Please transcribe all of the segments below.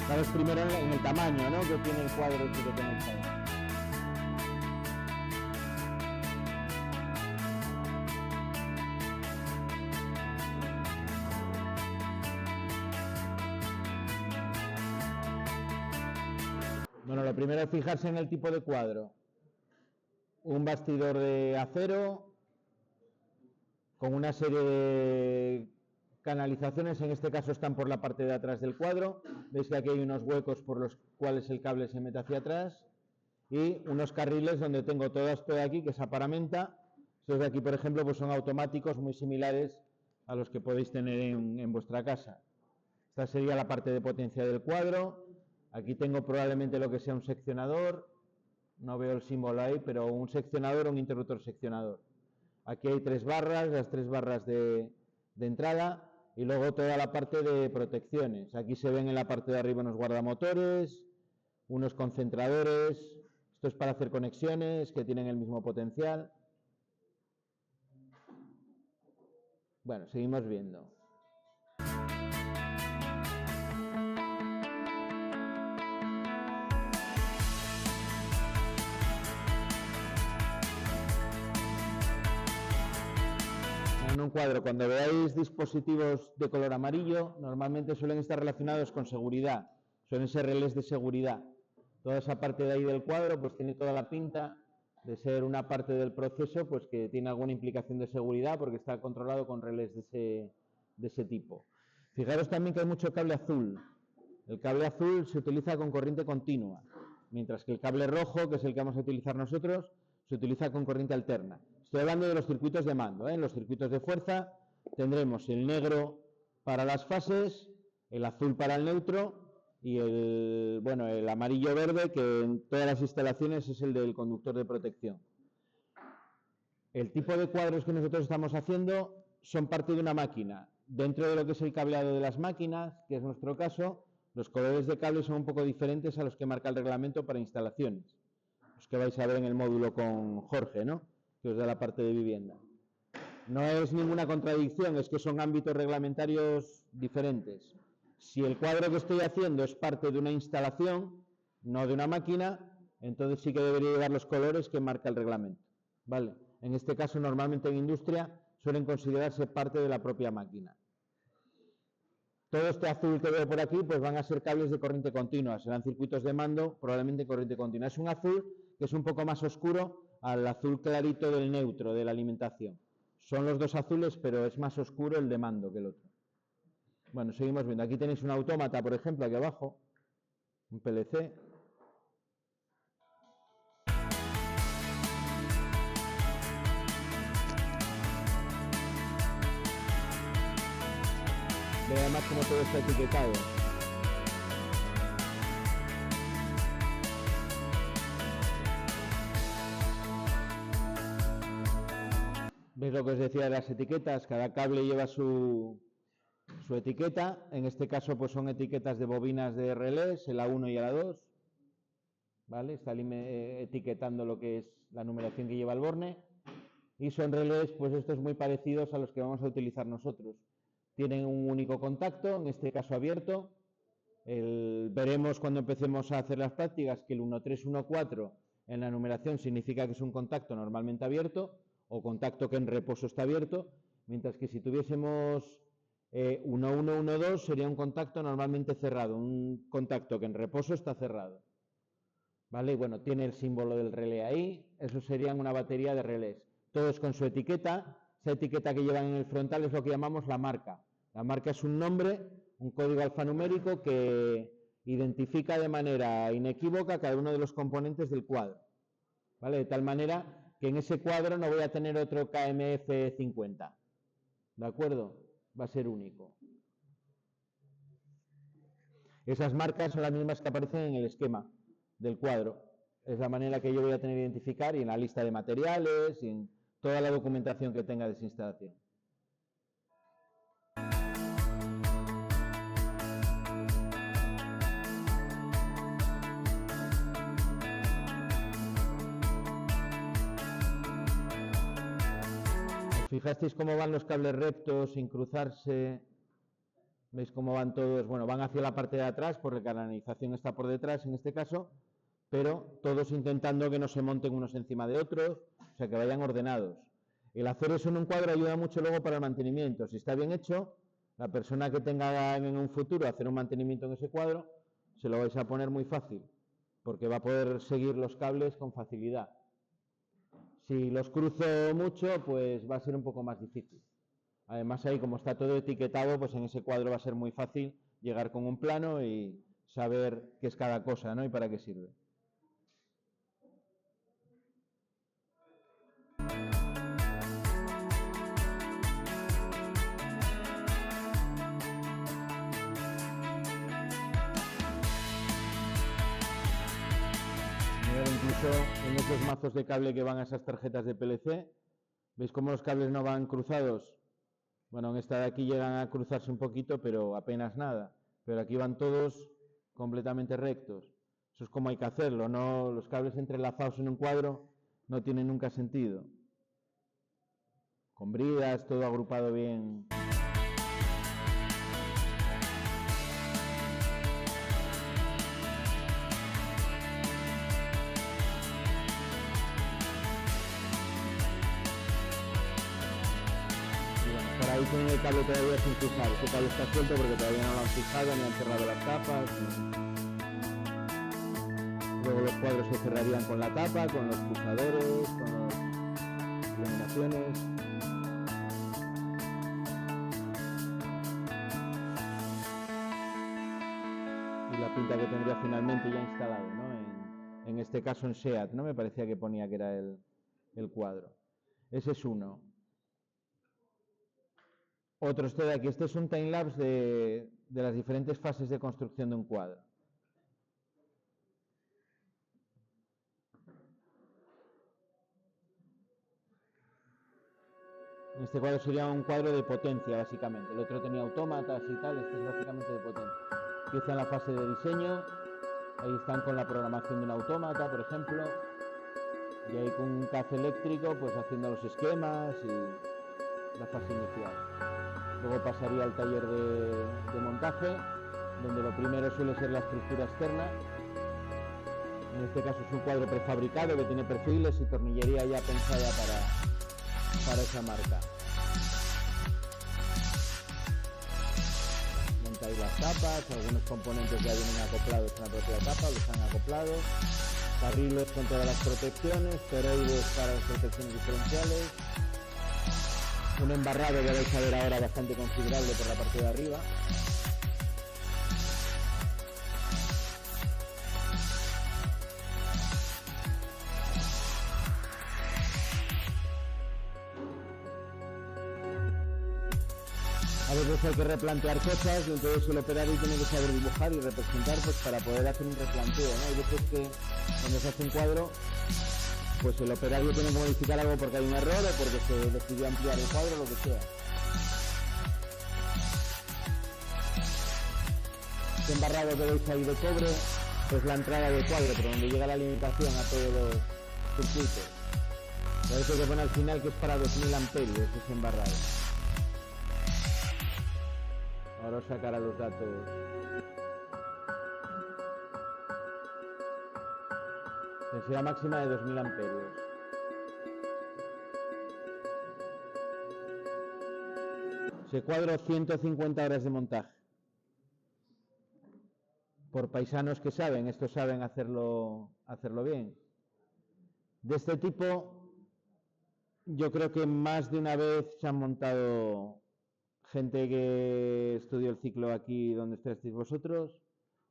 Fijaros primero en el tamaño, ¿no?, que tiene el cuadro este que tenéis ahí. Bueno, lo primero es fijarse en el tipo de cuadro. Un bastidor de acero con una serie de canalizaciones, en este caso están por la parte de atrás del cuadro. Veis que aquí hay unos huecos por los cuales el cable se mete hacia atrás y unos carriles donde tengo todo esto de aquí, que es aparamenta. Estos de aquí, por ejemplo, pues son automáticos muy similares a los que podéis tener en vuestra casa. Esta sería la parte de potencia del cuadro. Aquí tengo probablemente lo que sea un seccionador, no veo el símbolo ahí, pero un seccionador o un interruptor seccionador. Aquí hay 3 barras, las 3 barras de entrada, y luego toda la parte de protecciones. Aquí se ven en la parte de arriba unos guardamotores, unos concentradores. Esto es para hacer conexiones que tienen el mismo potencial. Bueno, seguimos viendo. En un cuadro, cuando veáis dispositivos de color amarillo, normalmente suelen estar relacionados con seguridad, suelen ser relés de seguridad. Toda esa parte de ahí del cuadro pues tiene toda la pinta de ser una parte del proceso pues que tiene alguna implicación de seguridad porque está controlado con relés de ese tipo. Fijaros también que hay mucho cable azul. El cable azul se utiliza con corriente continua, mientras que el cable rojo, que es el que vamos a utilizar nosotros, se utiliza con corriente alterna. Estoy hablando de los circuitos de mando, ¿eh? En los circuitos de fuerza tendremos el negro para las fases, el azul para el neutro y el amarillo-verde, que en todas las instalaciones es el del conductor de protección. El tipo de cuadros que nosotros estamos haciendo son parte de una máquina. Dentro de lo que es el cableado de las máquinas, que es nuestro caso, los colores de cable son un poco diferentes a los que marca el reglamento para instalaciones. Los que vais a ver en el módulo con Jorge, ¿no?, que os da la parte de vivienda. No es ninguna contradicción, es que son ámbitos reglamentarios diferentes. Si el cuadro que estoy haciendo es parte de una instalación, no de una máquina, entonces sí que debería llevar los colores que marca el reglamento, ¿vale? En este caso, normalmente en industria suelen considerarse parte de la propia máquina. Todo este azul que veo por aquí pues van a ser cables de corriente continua, serán circuitos de mando, probablemente corriente continua. Es un azul que es un poco más oscuro al azul clarito del neutro, de la alimentación. Son los dos azules, pero es más oscuro el de mando que el otro. Bueno, seguimos viendo. Aquí tenéis un autómata, por ejemplo, aquí abajo, un PLC. Ve además como todo está etiquetado. ¿Veis lo que os decía de las etiquetas? Cada cable lleva su etiqueta. En este caso pues son etiquetas de bobinas de relés, el A1 y el A2. ¿Vale? Está etiquetando lo que es la numeración que lleva el borne. Y son relés, pues estos muy parecidos a los que vamos a utilizar nosotros. Tienen un único contacto, en este caso abierto. Veremos cuando empecemos a hacer las prácticas que el 1314 en la numeración significa que es un contacto normalmente abierto o contacto que en reposo está abierto, mientras que si tuviésemos 1112 sería un contacto normalmente cerrado, un contacto que en reposo está cerrado. ¿Vale? Bueno, tiene el símbolo del relé ahí, eso serían una batería de relés. Todos con su etiqueta, esa etiqueta que llevan en el frontal es lo que llamamos la marca. La marca es un nombre, un código alfanumérico que identifica de manera inequívoca cada uno de los componentes del cuadro. ¿Vale? De tal manera que en ese cuadro no voy a tener otro KMF50. ¿De acuerdo? Va a ser único. Esas marcas son las mismas que aparecen en el esquema del cuadro. Es la manera que yo voy a tener que identificar y en la lista de materiales y en toda la documentación que tenga de esa instalación. ¿Fijasteis cómo van los cables rectos sin cruzarse ¿Veis cómo van todos? Bueno, van hacia la parte de atrás porque la canalización está por detrás en este caso, pero todos intentando que no se monten unos encima de otros, o sea, que vayan ordenados. El hacer eso en un cuadro ayuda mucho luego para el mantenimiento. Si está bien hecho, la persona que tenga en un futuro hacer un mantenimiento en ese cuadro, se lo vais a poner muy fácil, porque va a poder seguir los cables con facilidad. Si los cruzo mucho, pues va a ser un poco más difícil. Además ahí, como está todo etiquetado, pues en ese cuadro va a ser muy fácil llegar con un plano y saber qué es cada cosa, ¿no? Y para qué sirve. Incluso en esos mazos de cable que van a esas tarjetas de PLC, ¿veis cómo los cables no van cruzados? Bueno, en esta de aquí llegan a cruzarse un poquito, pero apenas nada. Pero aquí van todos completamente rectos. Eso es como hay que hacerlo, ¿no? Los cables entrelazados en un cuadro no tienen nunca sentido. Con bridas, todo agrupado bien. Ahí tienen el cable todavía sin fijar. Este cable está suelto porque todavía no lo han fijado, ni han cerrado las tapas. Luego los cuadros se cerrarían con la tapa, con los pulsadores, con las iluminaciones. Y la pinta que tendría finalmente ya instalado, ¿no? En este caso en SEAT, ¿no? Me parecía que ponía que era el cuadro. Ese es uno. Otro este de aquí, este es un timelapse de las diferentes fases de construcción de un cuadro. Este cuadro sería un cuadro de potencia, básicamente. El otro tenía autómatas y tal, este es básicamente de potencia. Empieza en la fase de diseño, ahí están con la programación de un autómata, por ejemplo, y ahí con un caz eléctrico, pues haciendo los esquemas y la fase inicial. Luego pasaría al taller de montaje, donde lo primero suele ser la estructura externa. En este caso es un cuadro prefabricado que tiene perfiles y tornillería ya pensada para esa marca. Montáis las tapas, algunos componentes ya vienen acoplados en la propia tapa, los han acoplado. Carriles con todas las protecciones, toroides para las protecciones diferenciales. Un embarrado que vais a ver ahora bastante considerable por la parte de arriba. A veces hay que replantear cosas y entonces el operario tiene que saber dibujar y representar pues para poder hacer un replanteo, ¿no? Hay veces que cuando se hace un cuadro, pues el operario tiene que modificar algo porque hay un error o porque se decidió ampliar el cuadro o lo que sea. Este embarrado que veis ahí de cobre es la entrada del cuadro, por donde llega la limitación a todos los circuitos. Parece que pone al final que es para 2000 amperios ese embarrado. Ahora os sacará los datos. Densidad máxima de 2000 amperios. Ese cuadro 150 horas de montaje. Por paisanos que saben, estos saben hacerlo bien. De este tipo, yo creo que más de una vez se han montado gente que estudió el ciclo aquí donde estáis vosotros,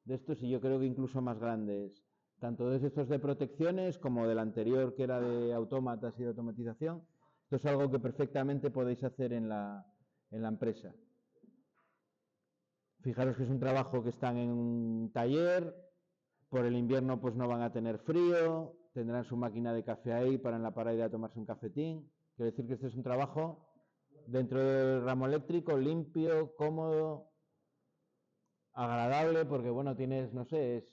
de estos, y yo creo que incluso más grandes, tanto de estos de protecciones como del anterior que era de autómatas y de automatización. Esto es algo que perfectamente podéis hacer en la empresa. Fijaros que es un trabajo que están en un taller, por el invierno pues no van a tener frío, tendrán su máquina de café ahí para en la parada ir a tomarse un cafetín. Quiero decir que este es un trabajo dentro del ramo eléctrico, limpio, cómodo, agradable, porque bueno, tienes, no sé, es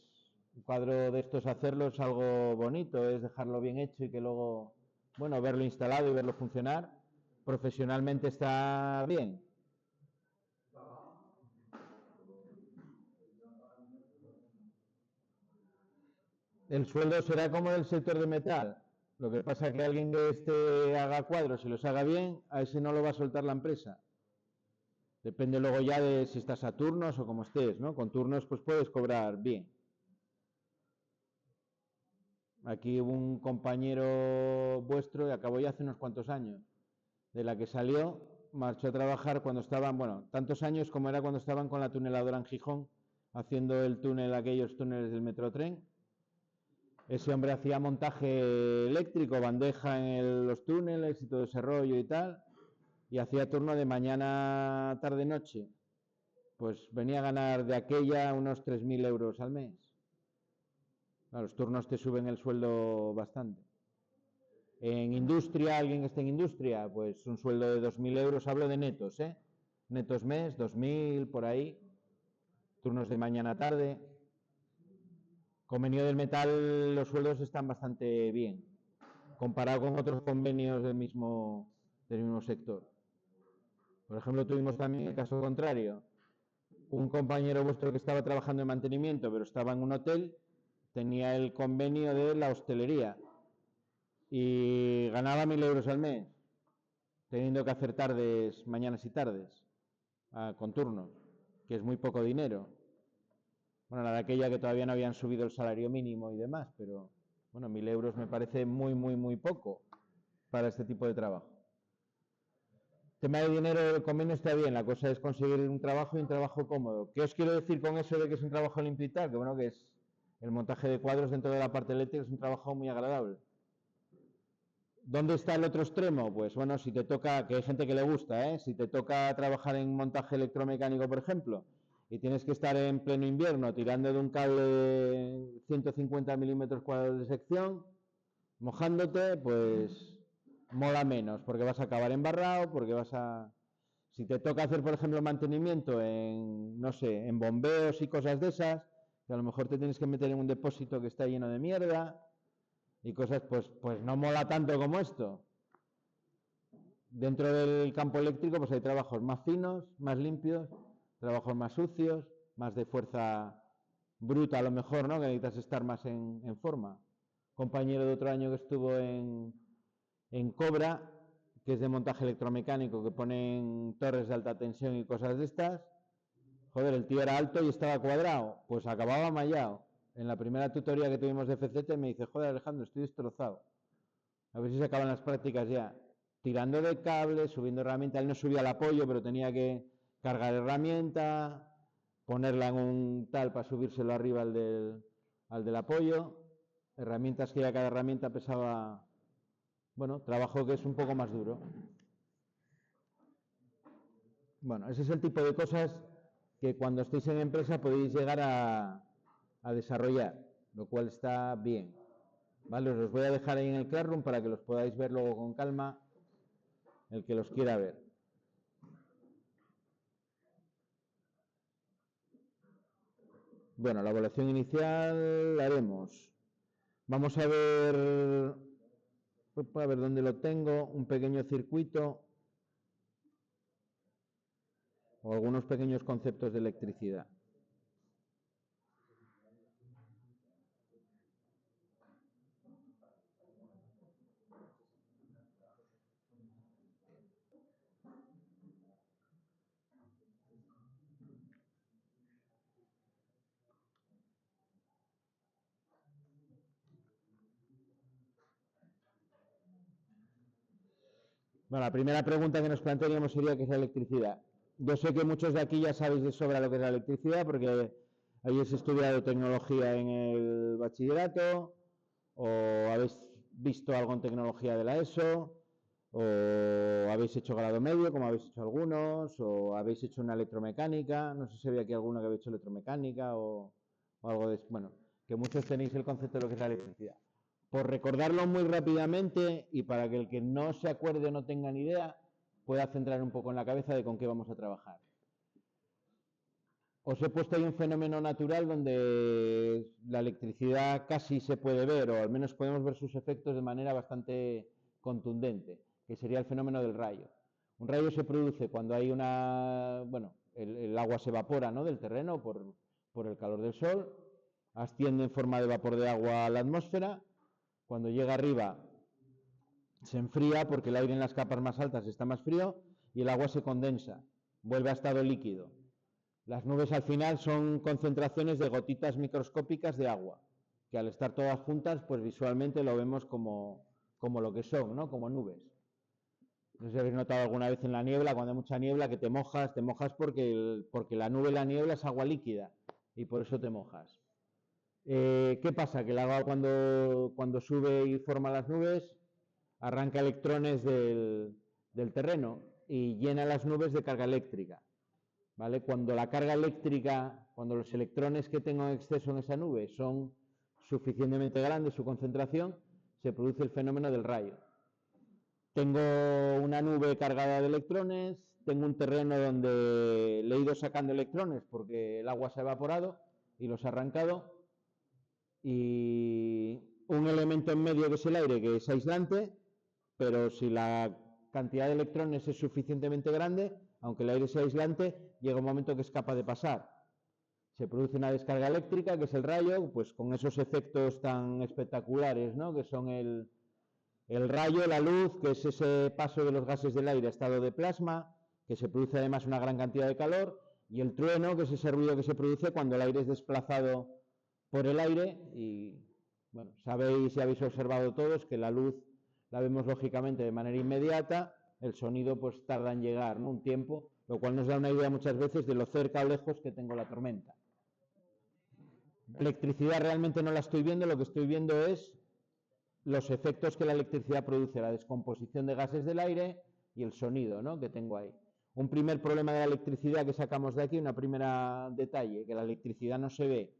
un cuadro de estos hacerlo es algo bonito, es dejarlo bien hecho y que luego, bueno, verlo instalado y verlo funcionar, profesionalmente está bien. El sueldo será como del sector de metal. Lo que pasa es que alguien que haga cuadros y los haga bien, a ese no lo va a soltar la empresa. Depende luego ya de si estás a turnos o como estés, ¿no? Con turnos pues puedes cobrar bien. Aquí hubo un compañero vuestro, y acabó ya hace unos cuantos años, de la que salió, marchó a trabajar cuando estaban, bueno, tantos años como era cuando estaban con la tuneladora en Gijón, haciendo el túnel, aquellos túneles del Metrotrén. Ese hombre hacía montaje eléctrico, bandeja en los túneles y todo ese rollo y tal, y hacía turno de mañana, tarde, noche. Pues venía a ganar de aquella unos 3.000 euros al mes. Los turnos te suben el sueldo bastante. En industria, alguien que esté en industria, pues un sueldo de 2.000 euros, hablo de netos, ¿eh? Netos mes, 2.000 por ahí, turnos de mañana tarde. Convenio del metal, los sueldos están bastante bien, comparado con otros convenios del mismo sector. Por ejemplo, tuvimos también el caso contrario, un compañero vuestro que estaba trabajando en mantenimiento, pero estaba en un hotel, tenía el convenio de la hostelería y ganaba 1.000 euros al mes, teniendo que hacer tardes, mañanas y tardes, con turnos, que es muy poco dinero. Bueno, la de aquella que todavía no habían subido el salario mínimo y demás, pero bueno, 1.000 euros me parece muy, muy, muy poco para este tipo de trabajo. Tema de dinero, el convenio está bien, la cosa es conseguir un trabajo y un trabajo cómodo. ¿Qué os quiero decir con eso de que es un trabajo limpio y tal? Que bueno, que es el montaje de cuadros dentro de la parte eléctrica, es un trabajo muy agradable. ¿Dónde está el otro extremo? Pues bueno, si te toca, que hay gente que le gusta, ¿eh? Si te toca trabajar en montaje electromecánico, por ejemplo, y tienes que estar en pleno invierno tirando de un cable de 150 milímetros cuadrados de sección, mojándote, pues mola menos, porque vas a acabar embarrado, porque vas a... Si te toca hacer, por ejemplo, mantenimiento en, no sé, en bombeos y cosas de esas, que a lo mejor te tienes que meter en un depósito que está lleno de mierda y cosas, pues no mola tanto como esto. Dentro del campo eléctrico, pues hay trabajos más finos, más limpios, trabajos más sucios, más de fuerza bruta a lo mejor, ¿no? Que necesitas estar más en forma. Compañero de otro año que estuvo en Cobra, que es de montaje electromecánico, que ponen torres de alta tensión y cosas de estas. Joder, el tío era alto y estaba cuadrado, pues acababa mallado. En la primera tutoría que tuvimos de FCT me dice, joder Alejandro, estoy destrozado. A ver si se acaban las prácticas ya. Tirando de cables, subiendo herramientas, él no subía el apoyo, pero tenía que cargar herramienta, ponerla en un tal para subírselo arriba al del apoyo. Herramientas que ya cada herramienta pesaba, bueno, trabajo que es un poco más duro. Bueno, ese es el tipo de cosas que cuando estéis en empresa podéis llegar a desarrollar, lo cual está bien. ¿Vale? Os los voy a dejar ahí en el Classroom para que los podáis ver luego con calma, el que los quiera ver. Bueno, la evaluación inicial la haremos. Vamos a ver dónde lo tengo, un pequeño circuito o algunos pequeños conceptos de electricidad. Bueno, la primera pregunta que nos plantearíamos sería ¿qué es la electricidad? Yo sé que muchos de aquí ya sabéis de sobra lo que es la electricidad porque habéis estudiado tecnología en el bachillerato o habéis visto algo en tecnología de la ESO o habéis hecho grado medio como habéis hecho algunos o habéis hecho una electromecánica, no sé si había aquí alguno que había hecho electromecánica o algo de eso. Bueno, que muchos tenéis el concepto de lo que es la electricidad. Por recordarlo muy rápidamente y para que el que no se acuerde o no tenga ni idea pueda centrar un poco en la cabeza de con qué vamos a trabajar. Os he puesto ahí un fenómeno natural donde la electricidad casi se puede ver, o al menos podemos ver sus efectos de manera bastante contundente, que sería el fenómeno del rayo. Un rayo se produce cuando hay una, bueno, el agua se evapora, ¿no?, del terreno por el calor del sol, asciende en forma de vapor de agua a la atmósfera. Cuando llega arriba se enfría porque el aire en las capas más altas está más frío y el agua se condensa, vuelve a estado líquido. Las nubes al final son concentraciones de gotitas microscópicas de agua, que al estar todas juntas, pues visualmente lo vemos como lo que son, ¿no? Como nubes. No sé si habéis notado alguna vez en la niebla, cuando hay mucha niebla, que te mojas porque la nube y la niebla es agua líquida y por eso te mojas. ¿Qué pasa? Que el agua cuando sube y forma las nubes, arranca electrones del terreno y llena las nubes de carga eléctrica. ¿Vale? Cuando la carga eléctrica, cuando los electrones que tengo en exceso en esa nube son suficientemente grandes, su concentración, se produce el fenómeno del rayo. Tengo una nube cargada de electrones, tengo un terreno donde le he ido sacando electrones porque el agua se ha evaporado y los ha arrancado, y un elemento en medio que es el aire, que es aislante, pero si la cantidad de electrones es suficientemente grande, aunque el aire sea aislante, llega un momento que es capaz de pasar. Se produce una descarga eléctrica, que es el rayo, pues con esos efectos tan espectaculares, ¿no? Que son el rayo, la luz, que es ese paso de los gases del aire a estado de plasma, que se produce además una gran cantidad de calor, y el trueno, que es ese ruido que se produce cuando el aire es desplazado por el aire. Y bueno, sabéis y habéis observado todos que la luz la vemos lógicamente de manera inmediata, el sonido pues tarda en llegar, ¿no? Un tiempo, lo cual nos da una idea muchas veces de lo cerca o lejos que tengo la tormenta. La electricidad realmente no la estoy viendo, lo que estoy viendo es los efectos que la electricidad produce, la descomposición de gases del aire y el sonido, ¿no? Que tengo ahí. Un primer problema de la electricidad que sacamos de aquí, una primera detalle, que la electricidad no se ve.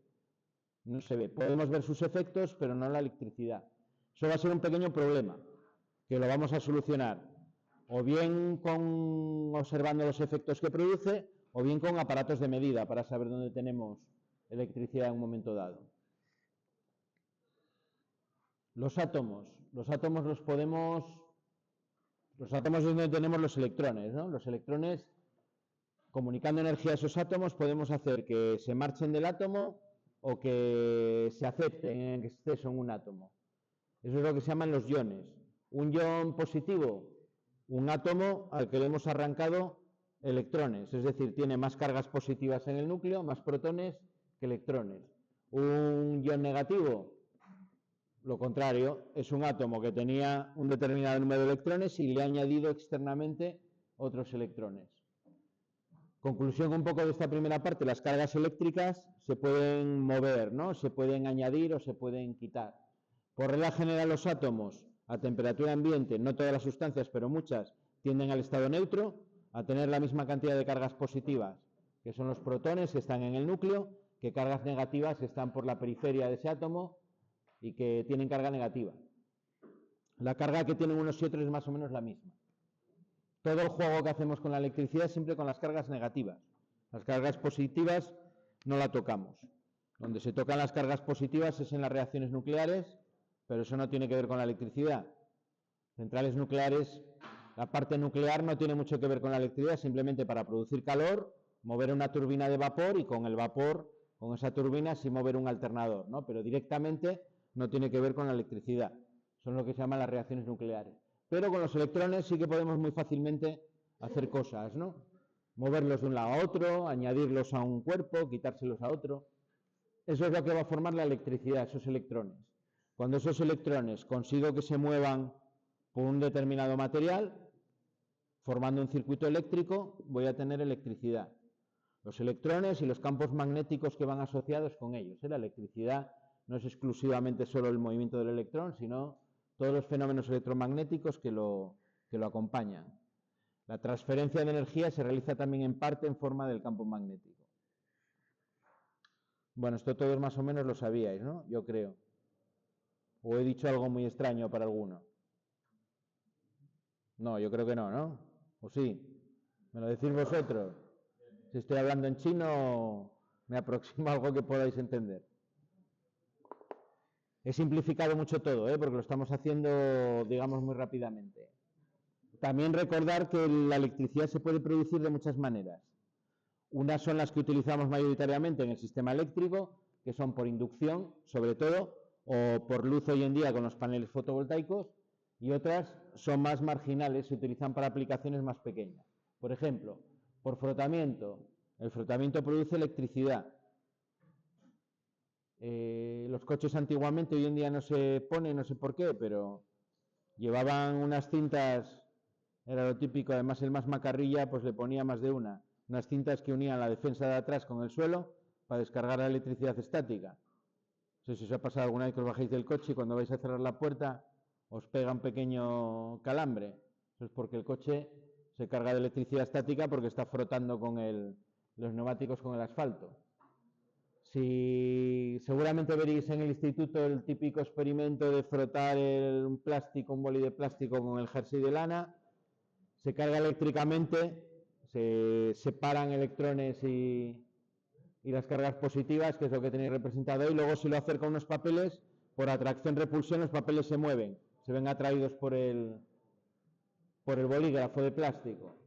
No se ve. Podemos ver sus efectos, pero no la electricidad. Eso va a ser un pequeño problema, que lo vamos a solucionar o bien observando los efectos que produce, o bien con aparatos de medida para saber dónde tenemos electricidad en un momento dado. Los átomos es donde tenemos los electrones, ¿no? Los electrones, comunicando energía a esos átomos, podemos hacer que se marchen del átomo o que se acepten en exceso en un átomo. Eso es lo que se llaman los iones. Un ion positivo, un átomo al que le hemos arrancado electrones, es decir, tiene más cargas positivas en el núcleo, más protones que electrones. Un ion negativo, lo contrario, es un átomo que tenía un determinado número de electrones y le ha añadido externamente otros electrones. Conclusión un poco de esta primera parte: las cargas eléctricas se pueden mover, ¿no? Se pueden añadir o se pueden quitar. Por regla general, los átomos a temperatura ambiente, no todas las sustancias, pero muchas, tienden al estado neutro, a tener la misma cantidad de cargas positivas, que son los protones que están en el núcleo, que cargas negativas que están por la periferia de ese átomo y que tienen carga negativa. La carga que tienen unos y otros es más o menos la misma. Todo el juego que hacemos con la electricidad es siempre con las cargas negativas. Las cargas positivas no la tocamos. Donde se tocan las cargas positivas es en las reacciones nucleares, pero eso no tiene que ver con la electricidad. Centrales nucleares, la parte nuclear no tiene mucho que ver con la electricidad, simplemente para producir calor, mover una turbina de vapor y con el vapor, con esa turbina, sí mover un alternador, ¿no? Pero directamente no tiene que ver con la electricidad. Son lo que se llaman las reacciones nucleares. Pero con los electrones sí que podemos muy fácilmente hacer cosas, ¿no? Moverlos de un lado a otro, añadirlos a un cuerpo, quitárselos a otro. Eso es lo que va a formar la electricidad, esos electrones. Cuando esos electrones consigo que se muevan por un determinado material, formando un circuito eléctrico, voy a tener electricidad. Los electrones y los campos magnéticos que van asociados con ellos. La electricidad no es exclusivamente solo el movimiento del electrón, sino todos los fenómenos electromagnéticos que lo acompañan. La transferencia de energía se realiza también en parte en forma del campo magnético. Bueno, esto todos más o menos lo sabíais, ¿no? Yo creo. ¿O he dicho algo muy extraño para alguno? No, yo creo que no, ¿no? ¿O sí? ¿Me lo decís vosotros? Si estoy hablando en chino, me aproximo a algo que podáis entender. He simplificado mucho todo, porque lo estamos haciendo, digamos, muy rápidamente. También recordar que la electricidad se puede producir de muchas maneras. Unas son las que utilizamos mayoritariamente en el sistema eléctrico, que son por inducción, sobre todo, o por luz hoy en día con los paneles fotovoltaicos, y otras son más marginales, se utilizan para aplicaciones más pequeñas. Por ejemplo, por frotamiento. El frotamiento produce electricidad. Los coches antiguamente, hoy en día no se pone, no sé por qué, pero llevaban unas cintas, era lo típico, además el más macarrilla pues le ponía más de unas cintas que unían la defensa de atrás con el suelo para descargar la electricidad estática. No sé si os ha pasado alguna vez que os bajéis del coche y cuando vais a cerrar la puerta os pega un pequeño calambre. Eso es porque el coche se carga de electricidad estática porque está frotando con los neumáticos con el asfalto. Si seguramente veréis en el instituto el típico experimento de frotar un boli de plástico con el jersey de lana, se carga eléctricamente, se separan electrones y las cargas positivas, que es lo que tenéis representado ahí. Luego, si lo acerca unos papeles, por atracción-repulsión, los papeles se mueven, se ven atraídos por el bolígrafo de plástico.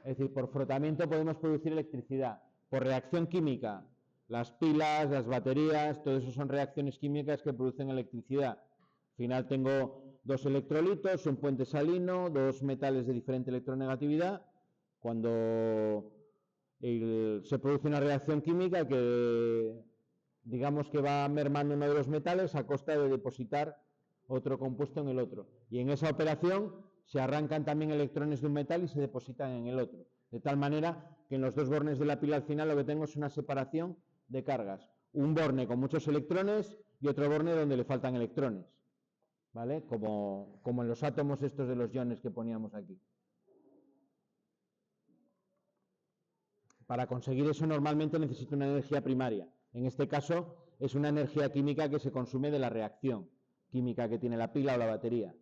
Es decir, por frotamiento podemos producir electricidad. Por reacción química, las pilas, las baterías, todo eso son reacciones químicas que producen electricidad. Al final tengo dos electrolitos, un puente salino, dos metales de diferente electronegatividad. Cuando se produce una reacción química que, digamos que va mermando uno de los metales a costa de depositar otro compuesto en el otro. Y en esa operación se arrancan también electrones de un metal y se depositan en el otro. De tal manera que en los dos bornes de la pila al final lo que tengo es una separación de cargas. Un borne con muchos electrones y otro borne donde le faltan electrones. ¿Vale? Como en los átomos estos de los iones que poníamos aquí. Para conseguir eso normalmente necesito una energía primaria. En este caso es una energía química que se consume de la reacción química que tiene la pila o la batería.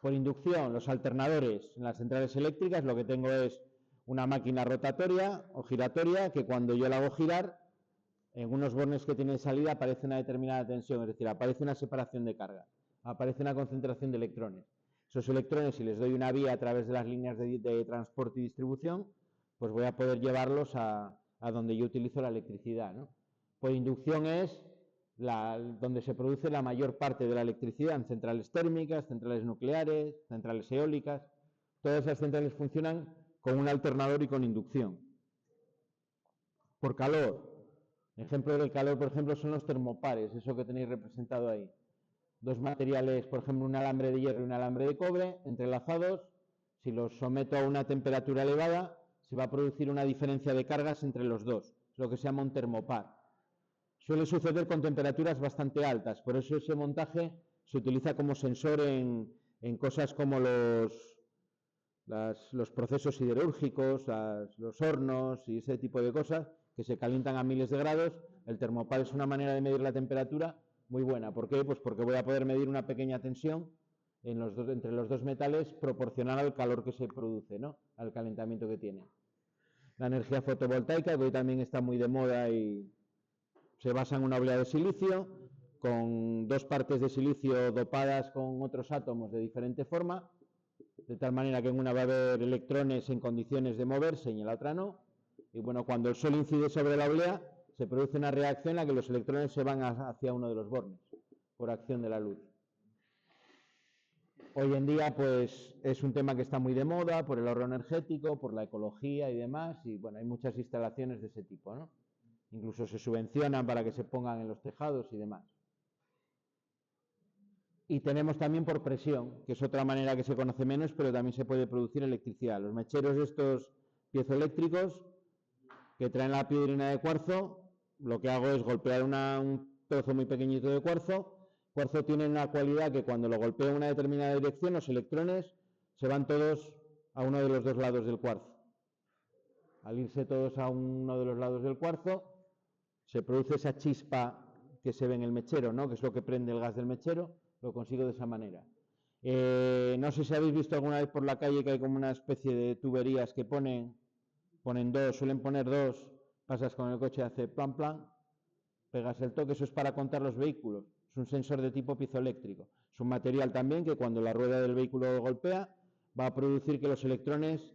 Por inducción, los alternadores en las centrales eléctricas, lo que tengo es una máquina rotatoria o giratoria que cuando yo la hago girar, en unos bornes que tiene salida aparece una determinada tensión, es decir, aparece una separación de carga, aparece una concentración de electrones. Esos electrones, si les doy una vía a través de las líneas de transporte y distribución, pues voy a poder llevarlos a donde yo utilizo la electricidad, ¿no? Por inducción es donde se produce la mayor parte de la electricidad, en centrales térmicas, centrales nucleares, centrales eólicas. Todas esas centrales funcionan con un alternador y con inducción. Por calor. Ejemplo del calor, por ejemplo, son los termopares, eso que tenéis representado ahí. Dos materiales, por ejemplo, un alambre de hierro y un alambre de cobre, entrelazados. Si los someto a una temperatura elevada, se va a producir una diferencia de cargas entre los dos, lo que se llama un termopar. Suele suceder con temperaturas bastante altas, por eso ese montaje se utiliza como sensor en cosas como los procesos siderúrgicos, los hornos y ese tipo de cosas que se calientan a miles de grados. El termopar es una manera de medir la temperatura muy buena. ¿Por qué? Pues porque voy a poder medir una pequeña tensión entre los dos metales proporcional al calor que se produce, ¿no? Al calentamiento que tiene. La energía fotovoltaica, que hoy también está muy de moda y se basa en una oblea de silicio, con dos partes de silicio dopadas con otros átomos de diferente forma, de tal manera que en una va a haber electrones en condiciones de moverse y en la otra no. Y bueno, cuando el sol incide sobre la oblea, se produce una reacción en la que los electrones se van hacia uno de los bornes, por acción de la luz. Hoy en día, pues, es un tema que está muy de moda por el ahorro energético, por la ecología y demás, y bueno, hay muchas instalaciones de ese tipo, ¿no? Incluso se subvencionan para que se pongan en los tejados y demás. Y tenemos también por presión, que es otra manera que se conoce menos, pero también se puede producir electricidad. Los mecheros estos piezoeléctricos que traen la piedrina de cuarzo, lo que hago es golpear un trozo muy pequeñito de cuarzo. Cuarzo tiene una cualidad que cuando lo golpeo en una determinada dirección, los electrones se van todos a uno de los dos lados del cuarzo. Al irse todos a uno de los lados del cuarzo, se produce esa chispa que se ve en el mechero, ¿no? Que es lo que prende el gas del mechero, lo consigo de esa manera. No sé si habéis visto alguna vez por la calle que hay como una especie de tuberías que ponen dos, suelen poner dos, pasas con el coche, hace plan plan, pegas el toque, eso es para contar los vehículos, es un sensor de tipo piezoeléctrico, es un material también que cuando la rueda del vehículo golpea va a producir que los electrones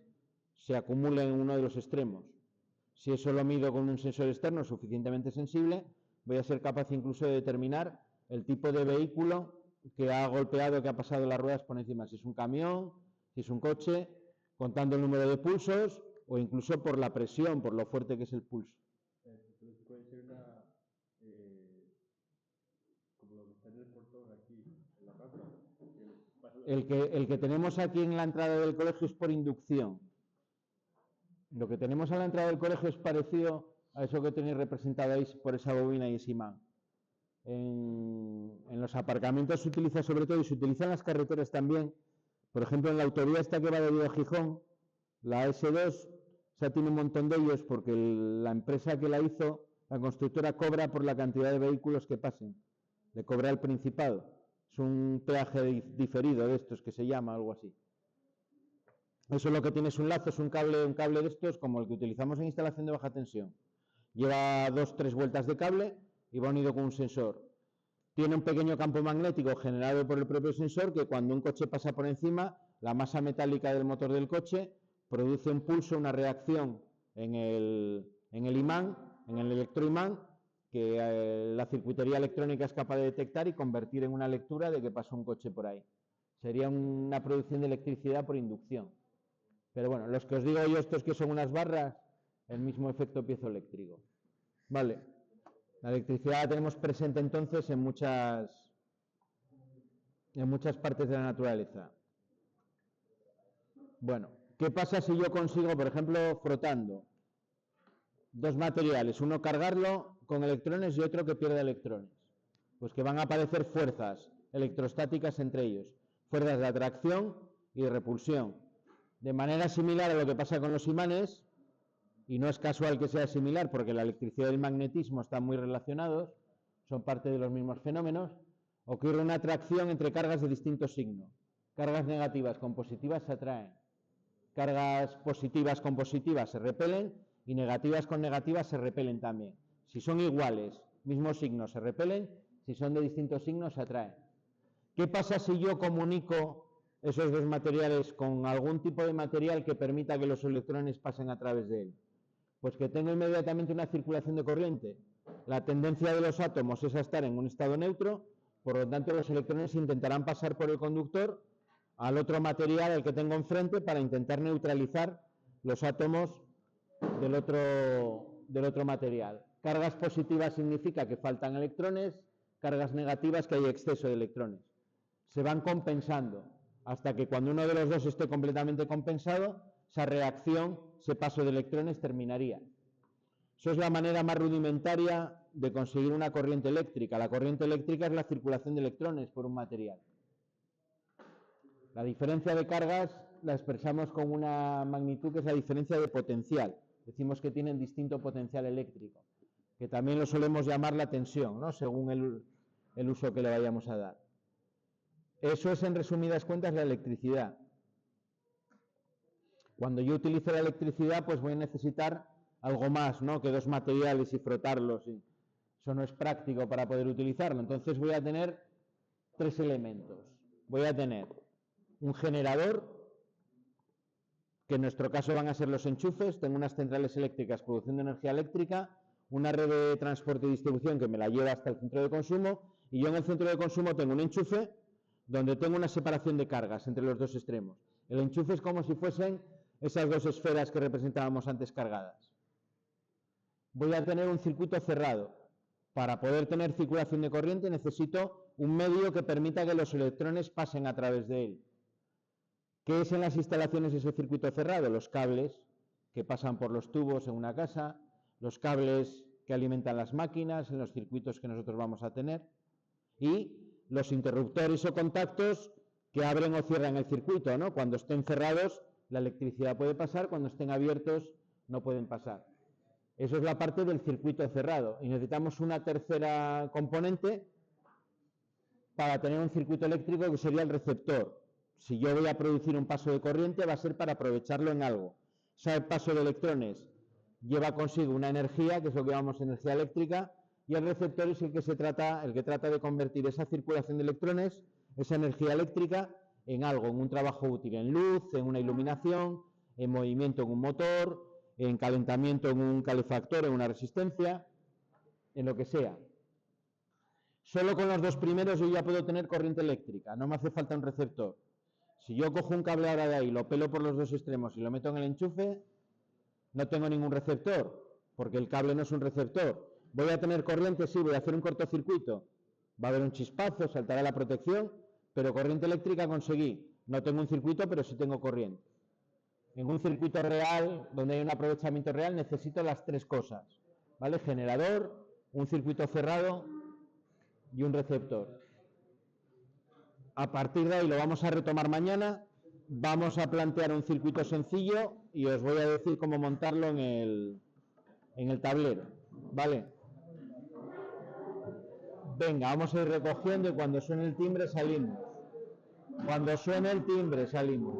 se acumulen en uno de los extremos. Si eso lo mido con un sensor externo suficientemente sensible, voy a ser capaz incluso de determinar el tipo de vehículo que ha golpeado, que ha pasado las ruedas por encima, si es un camión, si es un coche, contando el número de pulsos o incluso por la presión, por lo fuerte que es el pulso. Puede ser como lo que está en el portón aquí, en la rampa. El que tenemos aquí en la entrada del colegio es por inducción. Lo que tenemos a la entrada del colegio es parecido a eso que tenéis representado ahí por esa bobina y ese imán. En los aparcamientos se utiliza sobre todo y se utiliza en las carreteras también. Por ejemplo, en la autovía esta que va de Vigo a Gijón, la S2, ya tiene un montón de ellos porque la empresa que la hizo, la constructora, cobra por la cantidad de vehículos que pasen. Le cobra el Principado. Es un peaje diferido de estos que se llama, algo así. Eso es lo que tiene, es un lazo, es un cable de estos como el que utilizamos en instalación de baja tensión. Lleva 2-3 vueltas de cable y va unido con un sensor. Tiene un pequeño campo magnético generado por el propio sensor que cuando un coche pasa por encima, la masa metálica del motor del coche produce un pulso, una reacción en el imán, en el electroimán, que la circuitería electrónica es capaz de detectar y convertir en una lectura de que pasa un coche por ahí. Sería una producción de electricidad por inducción. Pero bueno, los que os digo yo, estos que son unas barras, el mismo efecto piezoeléctrico. Vale. La electricidad la tenemos presente entonces en muchas partes de la naturaleza. Bueno, ¿qué pasa si yo consigo, por ejemplo, frotando dos materiales, uno cargarlo con electrones y otro que pierde electrones? Pues que van a aparecer fuerzas electrostáticas entre ellos, fuerzas de atracción y de repulsión. De manera similar a lo que pasa con los imanes, y no es casual que sea similar porque la electricidad y el magnetismo están muy relacionados, son parte de los mismos fenómenos, ocurre una atracción entre cargas de distintos signos. Cargas negativas con positivas se atraen, cargas positivas con positivas se repelen y negativas con negativas se repelen también. Si son iguales, mismos signos, se repelen, si son de distintos signos se atraen. ¿Qué pasa si yo comunico esos dos materiales con algún tipo de material que permita que los electrones pasen a través de él? Pues que tengo inmediatamente una circulación de corriente. La tendencia de los átomos es a estar en un estado neutro, por lo tanto los electrones intentarán pasar por el conductor al otro material, el que tengo enfrente, para intentar neutralizar los átomos del otro material. Cargas positivas significa que faltan electrones, cargas negativas que hay exceso de electrones. Se van compensando hasta que cuando uno de los dos esté completamente compensado, esa reacción, ese paso de electrones terminaría. Eso es la manera más rudimentaria de conseguir una corriente eléctrica. La corriente eléctrica es la circulación de electrones por un material. La diferencia de cargas la expresamos con una magnitud que es la diferencia de potencial. Decimos que tienen distinto potencial eléctrico, que también lo solemos llamar la tensión, ¿no? Según el uso que le vayamos a dar. Eso es, en resumidas cuentas, la electricidad. Cuando yo utilice la electricidad, pues voy a necesitar algo más, ¿no?, que dos materiales y frotarlos. Eso no es práctico para poder utilizarlo. Entonces voy a tener tres elementos. Voy a tener un generador, que en nuestro caso van a ser los enchufes. Tengo unas centrales eléctricas produciendo energía eléctrica, una red de transporte y distribución que me la lleva hasta el centro de consumo, y yo en el centro de consumo tengo un enchufe donde tengo una separación de cargas entre los dos extremos. El enchufe es como si fuesen esas dos esferas que representábamos antes cargadas. Voy a tener un circuito cerrado. Para poder tener circulación de corriente necesito un medio que permita que los electrones pasen a través de él. ¿Qué es en las instalaciones ese circuito cerrado? Los cables que pasan por los tubos en una casa, los cables que alimentan las máquinas en los circuitos que nosotros vamos a tener, y los interruptores o contactos que abren o cierran el circuito, ¿no? Cuando estén cerrados, la electricidad puede pasar, cuando estén abiertos, no pueden pasar. Eso es la parte del circuito cerrado. Y necesitamos una tercera componente para tener un circuito eléctrico, que sería el receptor. Si yo voy a producir un paso de corriente, va a ser para aprovecharlo en algo. O sea, el paso de electrones lleva consigo una energía, que es lo que llamamos energía eléctrica, y el receptor es el que trata de convertir esa circulación de electrones, esa energía eléctrica, en algo, en un trabajo útil, en luz, en una iluminación, en movimiento en un motor, en calentamiento en un calefactor, en una resistencia, en lo que sea. Solo con los dos primeros yo ya puedo tener corriente eléctrica, no me hace falta un receptor. Si yo cojo un cable ahora de ahí, lo pelo por los dos extremos y lo meto en el enchufe, no tengo ningún receptor, porque el cable no es un receptor. ¿Voy a tener corriente? Sí, voy a hacer un cortocircuito. Va a haber un chispazo, saltará la protección, pero corriente eléctrica conseguí. No tengo un circuito, pero sí tengo corriente. En un circuito real, donde hay un aprovechamiento real, necesito las tres cosas, ¿vale? Generador, un circuito cerrado y un receptor. A partir de ahí lo vamos a retomar mañana. Vamos a plantear un circuito sencillo y os voy a decir cómo montarlo en el tablero, ¿vale? Venga, vamos a ir recogiendo y cuando suene el timbre salimos. Cuando suene el timbre salimos.